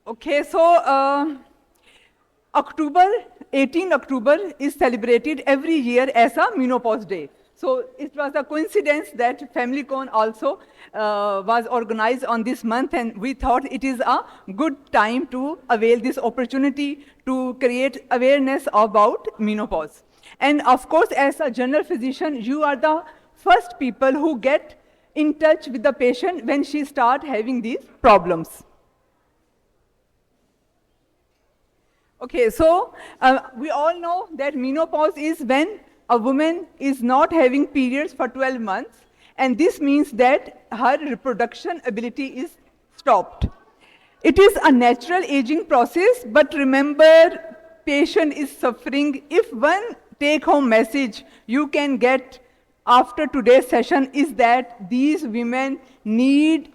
Okay, so October, 18 October is celebrated every year as a Menopause Day. So it was a coincidence that FamilyCon also was organized on this month, and we thought it is a good time to avail this opportunity to create awareness about menopause. And of course, as a general physician, you are the first people who get in touch with the patient when she starts having these problems. Okay, so we all know that menopause is when a woman is not having periods for 12 months, and this means that her reproduction ability is stopped. It is a natural aging process, but remember, patient is suffering. If one take-home message you can get after today's session is that these women need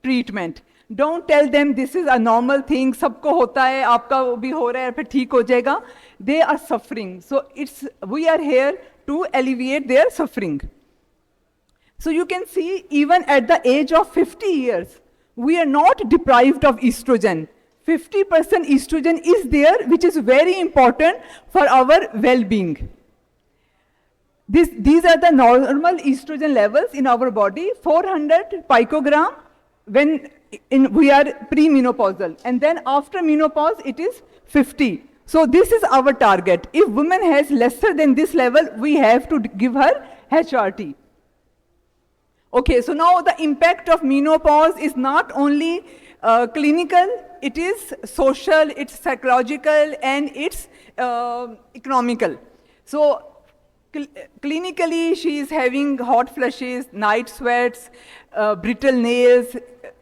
treatment. Don't tell them this is a normal thing, सबको होता है, आपका भी हो रहा है, फिर ठीक हो जाएगा. They are suffering. So we are here to alleviate their suffering. So you can see, even at the age of 50 years, we are not deprived of estrogen. 50% estrogen is there, which is very important for our well-being. These are the normal estrogen levels in our body, 400 picogram when we are premenopausal, and then after menopause it is 50. So this is our target. If woman has lesser than this level, we have to give her HRT. Okay, so now the impact of menopause is not only clinical, it is social, it's psychological, and it's economical. So clinically, she is having hot flushes, night sweats, brittle nails,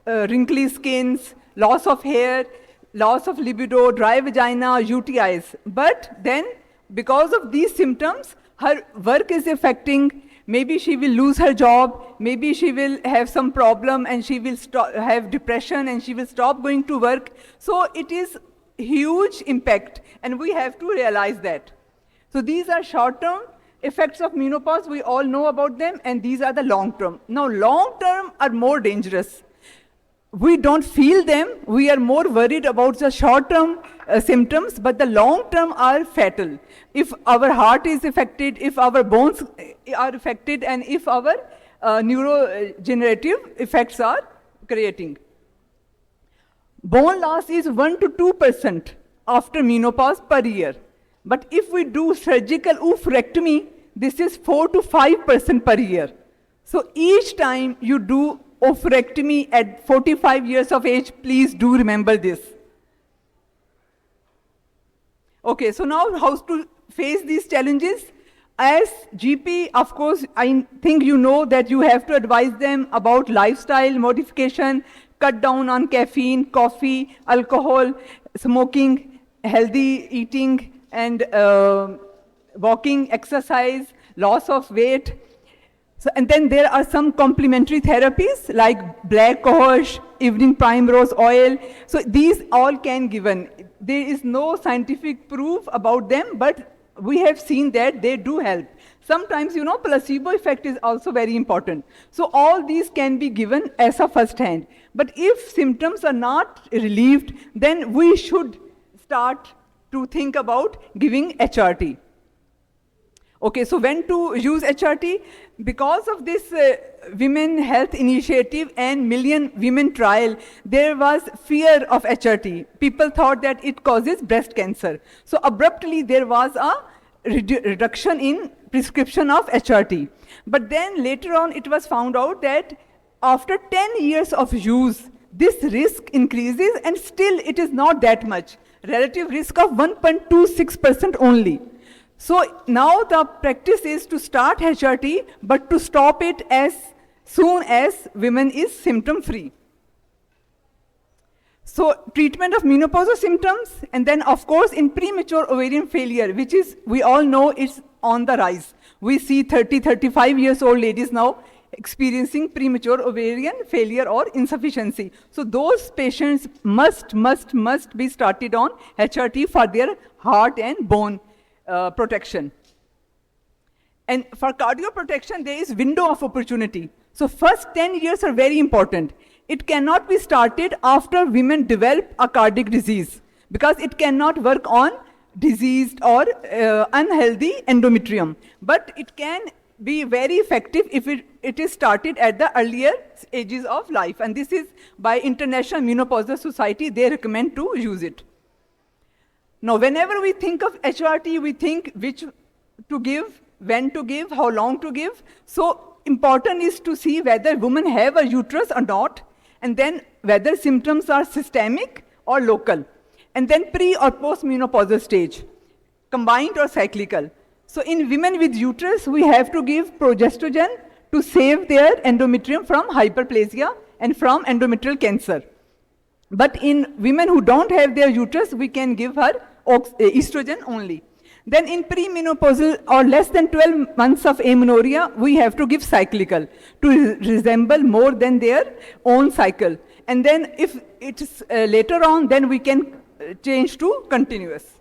wrinkly skins, loss of hair, loss of libido, dry vagina, UTIs. But then, because of these symptoms, her work is affecting. Maybe she will lose her job, maybe she will have some problem and she will have depression and she will stop going to work. So it is huge impact, and we have to realize that. So these are short-term effects of menopause, we all know about them, and these are the long-term. Now long-term are more dangerous. We don't feel them, we are more worried about the short-term symptoms, but the long-term are fatal. If our heart is affected, if our bones are affected, and if our neurodegenerative effects are creating. Bone loss is 1 to 2% after menopause per year. But if we do surgical oophorectomy, this is 4 to 5% per year. So each time you do oophorectomy at 45 years of age, please do remember this. Okay, so now how to face these challenges? As GP, of course, I think you know that you have to advise them about lifestyle modification, cut down on caffeine, coffee, alcohol, smoking, healthy eating, and walking, exercise, loss of weight. So, and then there are some complementary therapies like black cohosh, evening primrose oil. So these all can given. There is no scientific proof about them, but we have seen that they do help. Sometimes, you know, placebo effect is also very important. So all these can be given as a first hand. But if symptoms are not relieved, then we should start to think about giving HRT. Okay, so when to use HRT? Because of this Women Health Initiative and Million Women Trial, there was fear of HRT. People thought that it causes breast cancer. So abruptly there was a reduction in prescription of HRT. But then later on it was found out that after 10 years of use, this risk increases, and still it is not that much. Relative risk of 1.26% only. So now the practice is to start HRT, but to stop it as soon as women is symptom-free. So treatment of menopausal symptoms, and then of course in premature ovarian failure, which is, we all know it's on the rise. We see 30, 35 years old ladies now experiencing premature ovarian failure or insufficiency. So those patients must be started on HRT for their heart and bone protection. And for cardio protection, there is window of opportunity. So first 10 years are very important. it cannot be started after women develop a cardiac disease, because it cannot work on diseased or unhealthy endometrium. But it can be very effective if it is started at the earlier ages of life. And this is by International Menopause Society. They recommend to use it. Now, whenever we think of HRT, we think which to give, when to give, how long to give. So important is to see whether women have a uterus or not, and then whether symptoms are systemic or local, and then pre or post-menopausal stage, combined or cyclical. So in women with uterus, we have to give progestogen to save their endometrium from hyperplasia and from endometrial cancer. But in women who don't have their uterus, we can give her estrogen only. Then in premenopausal or less than 12 months of amenorrhea, we have to give cyclical to resemble more than their own cycle. And then if it's later on, then we can change to continuous.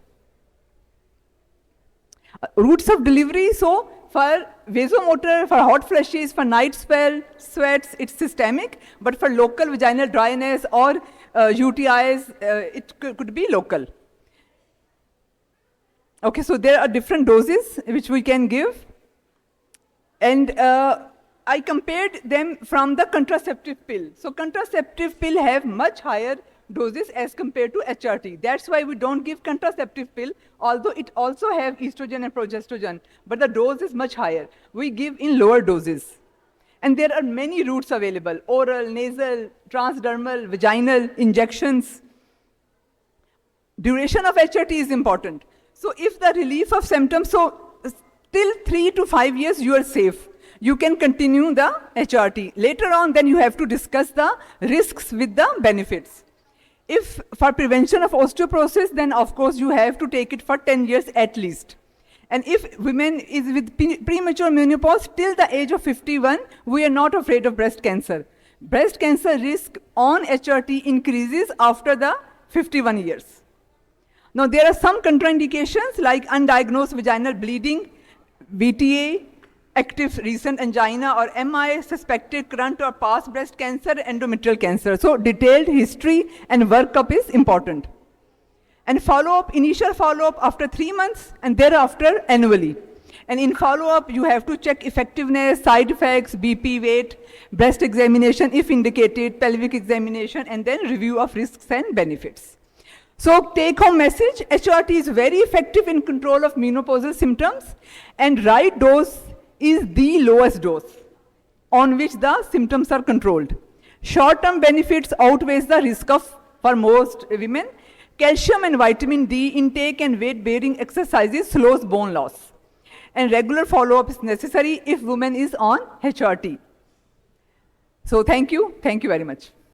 Routes of delivery, so for vasomotor, for hot flushes, for night sweats, it's systemic, but for local vaginal dryness or UTIs, it could be local. Okay, so there are different doses which we can give. And I compared them from the contraceptive pill. So contraceptive pill have much higher doses as compared to HRT. That's why we don't give contraceptive pill, although it also have estrogen and progestogen, but the dose is much higher. We give in lower doses. And there are many routes available: oral, nasal, transdermal, vaginal, injections. Duration of HRT is important. So if the relief of symptoms, so till 3 to 5 years you are safe. You can continue the HRT. Later on, then you have to discuss the risks with the benefits. If for prevention of osteoporosis, then of course you have to take it for 10 years at least. And if women is with premature menopause till the age of 51, we are not afraid of breast cancer. Breast cancer risk on HRT increases after the 51 years. Now there are some contraindications like undiagnosed vaginal bleeding, VTA, active recent angina, or MI, suspected current or past breast cancer, endometrial cancer. So detailed history and workup is important. And follow-up, initial follow-up after 3 months and thereafter annually. And in follow-up, you have to check effectiveness, side effects, BP, weight, breast examination if indicated, pelvic examination, and then review of risks and benefits. So take-home message, HRT is very effective in control of menopausal symptoms, and right dose is the lowest dose on which the symptoms are controlled. Short-term benefits outweighs the risk for most women. Calcium and vitamin D intake and weight-bearing exercises slows bone loss. And regular follow-up is necessary if woman is on HRT. So thank you very much.